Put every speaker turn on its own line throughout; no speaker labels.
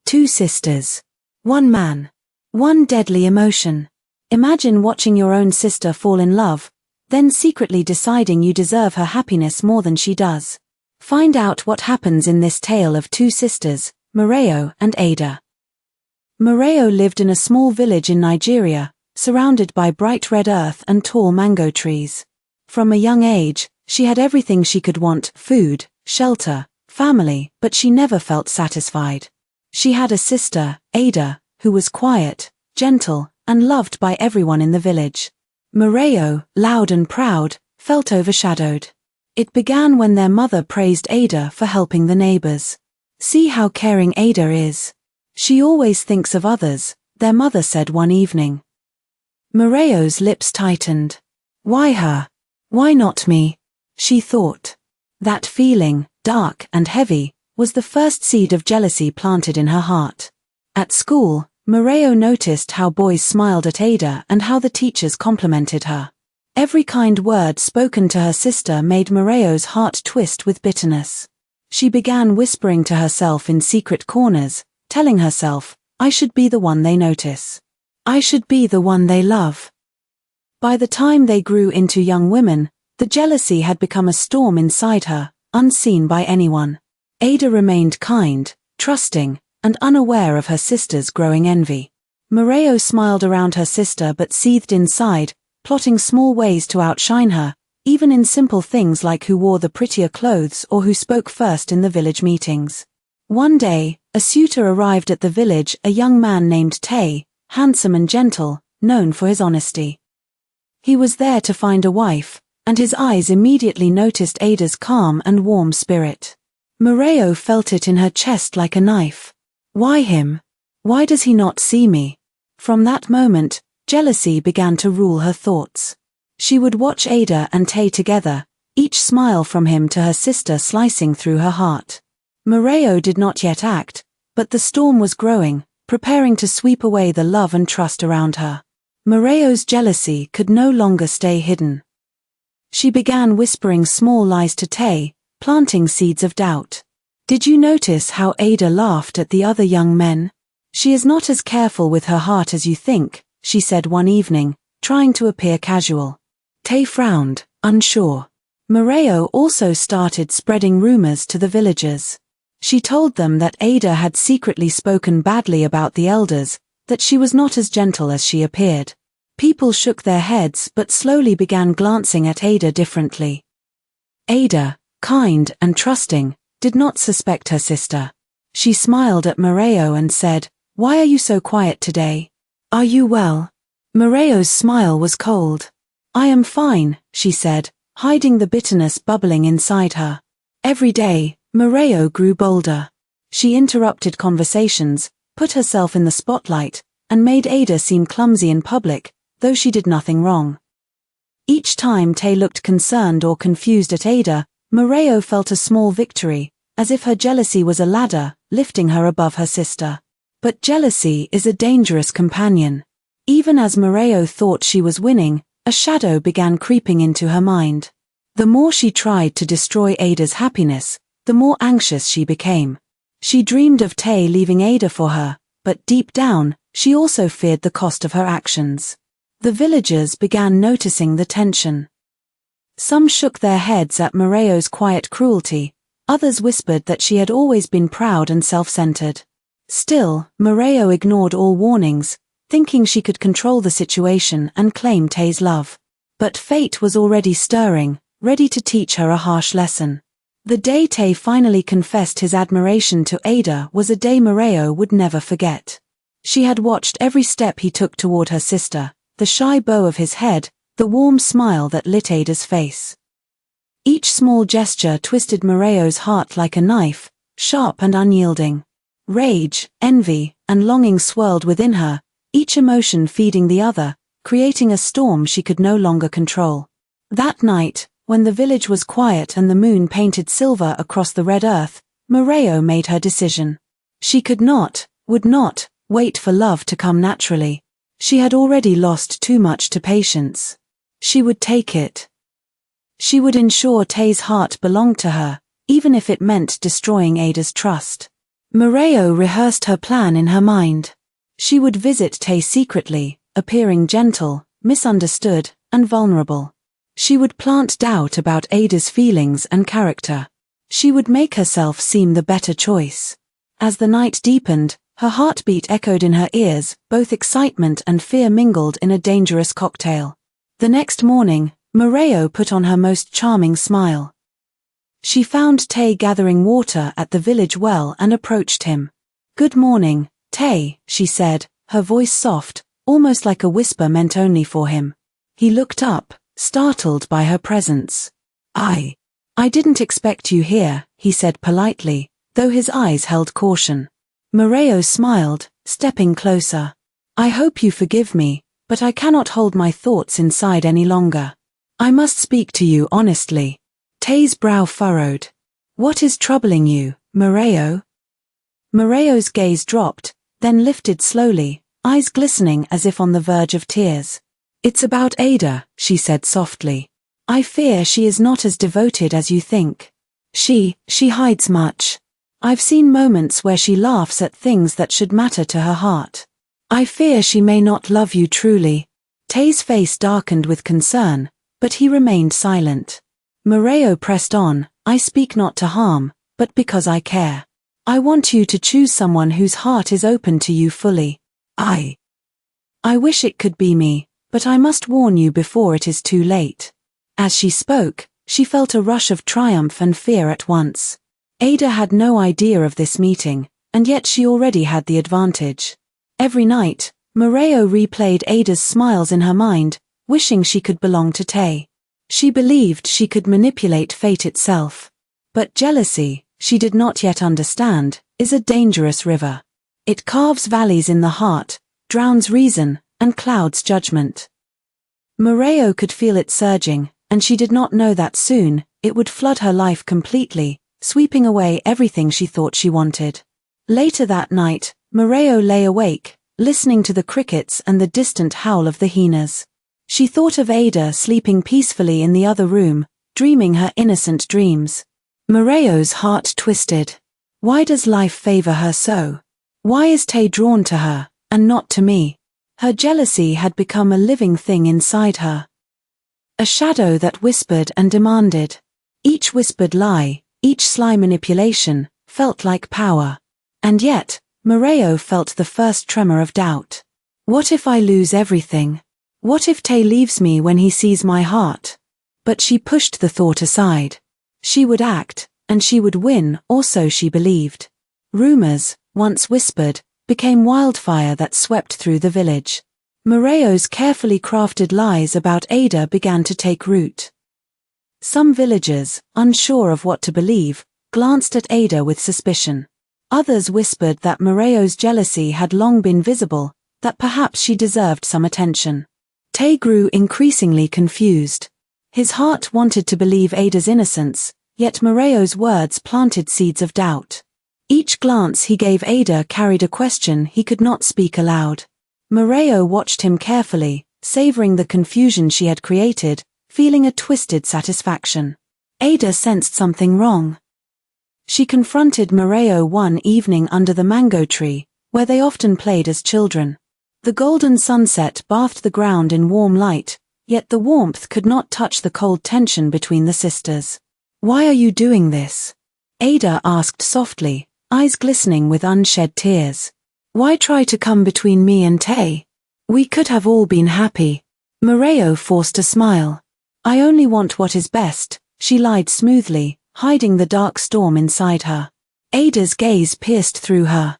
Two sisters. One man. One deadly emotion. Imagine watching your own sister fall in love, then secretly deciding you deserve her happiness more than she does. Find out what happens in this tale of two sisters, Moreo and Ada. Moreo lived in a small village in Nigeria, surrounded by bright red earth and tall mango trees. From a young age, she had everything she could want: food, shelter, family, but she never felt satisfied. She had a sister, Ada, who was quiet, gentle, and loved by everyone in the village. Moreo, loud and proud, felt overshadowed. It began when their mother praised Ada for helping the neighbors. "See how caring Ada is. She always thinks of others," their mother said one evening. Moreo's lips tightened. Why her? Why not me? She thought. That feeling, dark and heavy, was the first seed of jealousy planted in her heart. At school, Moreo noticed how boys smiled at Ada and how the teachers complimented her. Every kind word spoken to her sister made Moreo's heart twist with bitterness. She began whispering to herself in secret corners, telling herself, "I should be the one they notice. I should be the one they love." By the time they grew into young women, the jealousy had become a storm inside her, unseen by anyone. Ada remained kind, trusting, and unaware of her sister's growing envy. Moreo smiled around her sister but seethed inside, plotting small ways to outshine her, even in simple things like who wore the prettier clothes or who spoke first in the village meetings. One day, a suitor arrived at the village, a young man named Tay, handsome and gentle, known for his honesty. He was there to find a wife, and his eyes immediately noticed Ada's calm and warm spirit. Moreo felt it in her chest like a knife. Why him? Why does he not see me? From that moment, jealousy began to rule her thoughts. She would watch Ada and Tay together, each smile from him to her sister slicing through her heart. Moreo did not yet act, but the storm was growing, preparing to sweep away the love and trust around her. Moreo's jealousy could no longer stay hidden. She began whispering small lies to Tay, planting seeds of doubt. "Did you notice how Ada laughed at the other young men? She is not as careful with her heart as you think," she said one evening, trying to appear casual. Tay frowned, unsure. Moreo also started spreading rumors to the villagers. She told them that Ada had secretly spoken badly about the elders, that she was not as gentle as she appeared. People shook their heads but slowly began glancing at Ada differently. Ada, kind and trusting, did not suspect her sister. She smiled at Moreo and said, "Why are you so quiet today? Are you well?" Moreo's smile was cold. "I am fine," she said, hiding the bitterness bubbling inside her. Every day, Moreo grew bolder. She interrupted conversations, put herself in the spotlight, and made Ada seem clumsy in public, though she did nothing wrong. Each time Tay looked concerned or confused at Ada, Moreo felt a small victory, as if her jealousy was a ladder, lifting her above her sister. But jealousy is a dangerous companion. Even as Moreo thought she was winning, a shadow began creeping into her mind. The more she tried to destroy Ada's happiness, the more anxious she became. She dreamed of Tay leaving Ada for her, but deep down, she also feared the cost of her actions. The villagers began noticing the tension. Some shook their heads at Moreo's quiet cruelty, others whispered that she had always been proud and self-centered. Still, Moreo ignored all warnings, thinking she could control the situation and claim Tay's love. But fate was already stirring, ready to teach her a harsh lesson. The day Tay finally confessed his admiration to Ada was a day Moreo would never forget. She had watched every step he took toward her sister, the shy bow of his head, the warm smile that lit Ada's face. Each small gesture twisted Moreo's heart like a knife, sharp and unyielding. Rage, envy, and longing swirled within her, each emotion feeding the other, creating a storm she could no longer control. That night, when the village was quiet and the moon painted silver across the red earth, Moreo made her decision. She could not, would not, wait for love to come naturally. She had already lost too much to patience. She would take it. She would ensure Tay's heart belonged to her, even if it meant destroying Ada's trust. Moreo rehearsed her plan in her mind. She would visit Tay secretly, appearing gentle, misunderstood, and vulnerable. She would plant doubt about Ada's feelings and character. She would make herself seem the better choice. As the night deepened, her heartbeat echoed in her ears, both excitement and fear mingled in a dangerous cocktail. The next morning, Moreo put on her most charming smile. She found Tay gathering water at the village well and approached him. "Good morning, Tay," she said, her voice soft, almost like a whisper meant only for him. He looked up, startled by her presence. I didn't expect you here," he said politely, though his eyes held caution. Moreo smiled, stepping closer. "I hope you forgive me, but I cannot hold my thoughts inside any longer. I must speak to you honestly." Tay's brow furrowed. "What is troubling you, Moreo?" Moreo's gaze dropped, then lifted slowly, eyes glistening as if on the verge of tears. "It's about Ada," she said softly. "I fear she is not as devoted as you think. She hides much. I've seen moments where she laughs at things that should matter to her heart. I fear she may not love you truly." Tay's face darkened with concern, but he remained silent. Moreo pressed on, "I speak not to harm, but because I care. I want you to choose someone whose heart is open to you fully. I wish it could be me, but I must warn you before it is too late." As she spoke, she felt a rush of triumph and fear at once. Ada had no idea of this meeting, and yet she already had the advantage. Every night, Moreo replayed Ada's smiles in her mind, wishing she could belong to Tay. She believed she could manipulate fate itself. But jealousy, she did not yet understand, is a dangerous river. It carves valleys in the heart, drowns reason, and clouds judgment. Moreo could feel it surging, and she did not know that soon, it would flood her life completely, sweeping away everything she thought she wanted. Later that night, Moreo lay awake, listening to the crickets and the distant howl of the hyenas. She thought of Ada sleeping peacefully in the other room, dreaming her innocent dreams. Moreo's heart twisted. Why does life favor her so? Why is Tay drawn to her, and not to me? Her jealousy had become a living thing inside her. A shadow that whispered and demanded. Each whispered lie, each sly manipulation, felt like power. And yet, Moreo felt the first tremor of doubt. What if I lose everything? What if Tay leaves me when he sees my heart? But she pushed the thought aside. She would act, and she would win, or so she believed. Rumors, once whispered, became wildfire that swept through the village. Moreo's carefully crafted lies about Ada began to take root. Some villagers, unsure of what to believe, glanced at Ada with suspicion. Others whispered that Moreo's jealousy had long been visible, that perhaps she deserved some attention. Tay grew increasingly confused. His heart wanted to believe Ada's innocence, yet Moreo's words planted seeds of doubt. Each glance he gave Ada carried a question he could not speak aloud. Moreo watched him carefully, savoring the confusion she had created, feeling a twisted satisfaction. Ada sensed something wrong. She confronted Moreo one evening under the mango tree, where they often played as children. The golden sunset bathed the ground in warm light, yet the warmth could not touch the cold tension between the sisters. "Why are you doing this?" Ada asked softly, eyes glistening with unshed tears. "Why try to come between me and Tay? We could have all been happy." Moreo forced a smile. "I only want what is best," she lied smoothly, hiding the dark storm inside her. Ada's gaze pierced through her.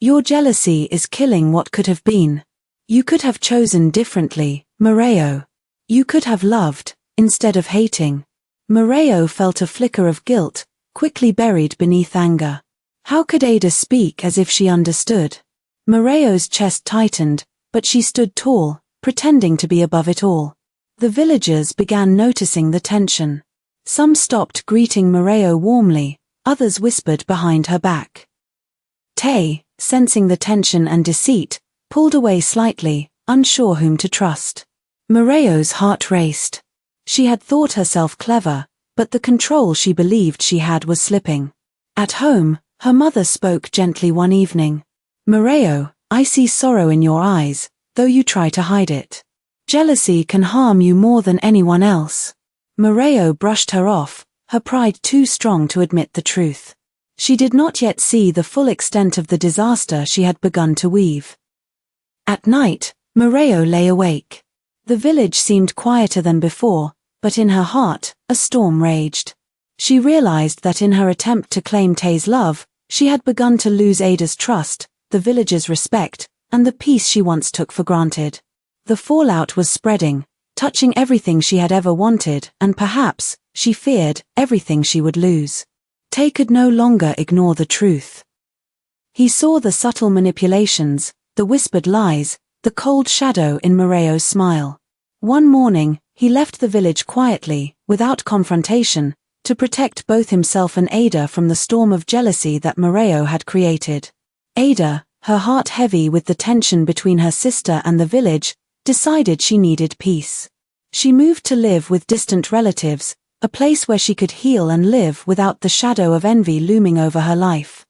"Your jealousy is killing what could have been. You could have chosen differently, Moreo. You could have loved, instead of hating." Moreo felt a flicker of guilt, quickly buried beneath anger. How could Ada speak as if she understood? Moreo's chest tightened, but she stood tall, pretending to be above it all. The villagers began noticing the tension. Some stopped greeting Moreo warmly, others whispered behind her back. Tay, sensing the tension and deceit, pulled away slightly, unsure whom to trust. Moreo's heart raced. She had thought herself clever, but the control she believed she had was slipping. At home, Her mother spoke gently one evening. "Moreo, I see sorrow in your eyes, though you try to hide it. Jealousy can harm you more than anyone else." Moreo brushed her off, her pride too strong to admit the truth. She did not yet see the full extent of the disaster she had begun to weave. At night, Moreo lay awake. The village seemed quieter than before, but in her heart, a storm raged. She realized that in her attempt to claim Tay's love, she had begun to lose Ada's trust, the villagers' respect, and the peace she once took for granted. The fallout was spreading, touching everything she had ever wanted, and perhaps, she feared, everything she would lose. Tay could no longer ignore the truth. He saw the subtle manipulations, the whispered lies, the cold shadow in Moreo's smile. One morning, he left the village quietly, without confrontation, to protect both himself and Ada from the storm of jealousy that Moreo had created. Ada, her heart heavy with the tension between her sister and the village, decided she needed peace. She moved to live with distant relatives, a place where she could heal and live without the shadow of envy looming over her life.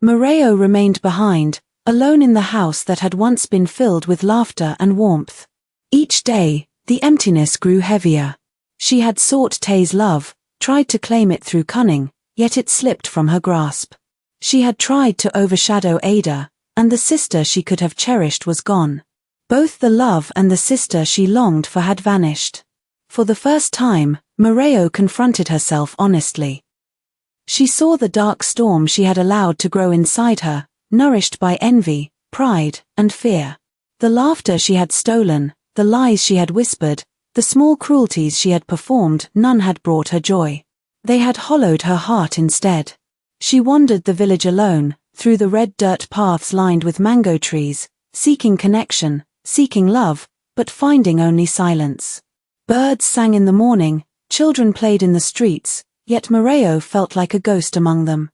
Moreo remained behind, alone in the house that had once been filled with laughter and warmth. Each day, the emptiness grew heavier. She had sought Tay's love, tried to claim it through cunning, yet it slipped from her grasp. She had tried to overshadow Ada, and the sister she could have cherished was gone. Both the love and the sister she longed for had vanished. For the first time, Moreo confronted herself honestly. She saw the dark storm she had allowed to grow inside her, nourished by envy, pride, and fear. The laughter she had stolen, the lies she had whispered, the small cruelties she had performed, none had brought her joy. They had hollowed her heart instead. She wandered the village alone, through the red dirt paths lined with mango trees, seeking connection, seeking love, but finding only silence. Birds sang in the morning, children played in the streets, yet Moreo felt like a ghost among them.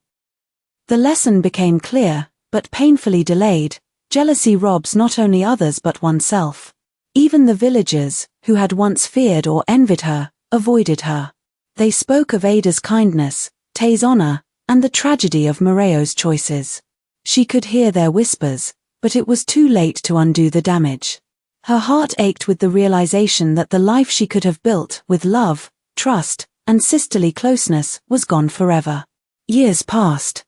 The lesson became clear, but painfully delayed. Jealousy robs not only others but oneself. Even the villagers, who had once feared or envied her, avoided her. They spoke of Ada's kindness, Tay's honor, and the tragedy of Moreo's choices. She could hear their whispers, but it was too late to undo the damage. Her heart ached with the realization that the life she could have built with love, trust, and sisterly closeness was gone forever. Years passed.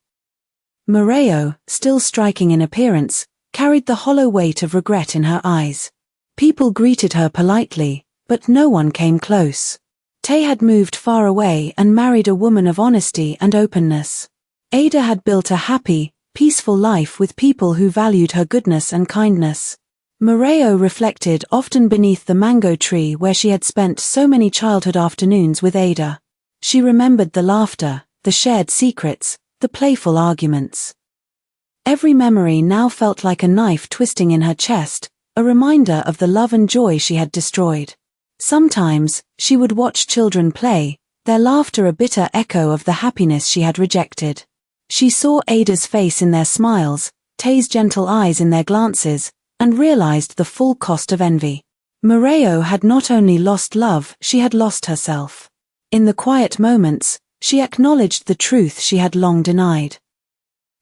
Moreo, still striking in appearance, carried the hollow weight of regret in her eyes. People greeted her politely, but no one came close. Tay had moved far away and married a woman of honesty and openness. Ada had built a happy, peaceful life with people who valued her goodness and kindness. Moreo reflected often beneath the mango tree where she had spent so many childhood afternoons with Ada. She remembered the laughter, the shared secrets, the playful arguments. Every memory now felt like a knife twisting in her chest, a reminder of the love and joy she had destroyed. Sometimes, she would watch children play, their laughter a bitter echo of the happiness she had rejected. She saw Ada's face in their smiles, Tay's gentle eyes in their glances, and realized the full cost of envy. Moreo had not only lost love, she had lost herself. In the quiet moments, she acknowledged the truth she had long denied.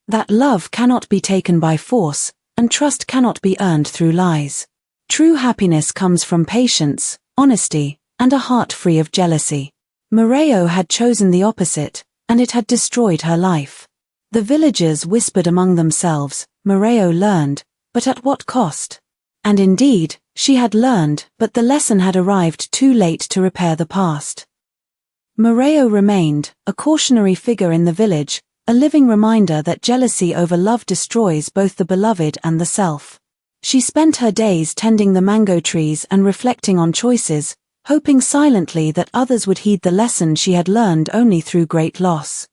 That love cannot be taken by force, and trust cannot be earned through lies. True happiness comes from patience, honesty, and a heart free of jealousy. Moreo had chosen the opposite, and it had destroyed her life. The villagers whispered among themselves, Moreo learned, but at what cost? And indeed, she had learned, but the lesson had arrived too late to repair the past. Moreo remained, a cautionary figure in the village, a living reminder that jealousy over love destroys both the beloved and the self. She spent her days tending the mango trees and reflecting on choices, hoping silently that others would heed the lesson she had learned only through great loss.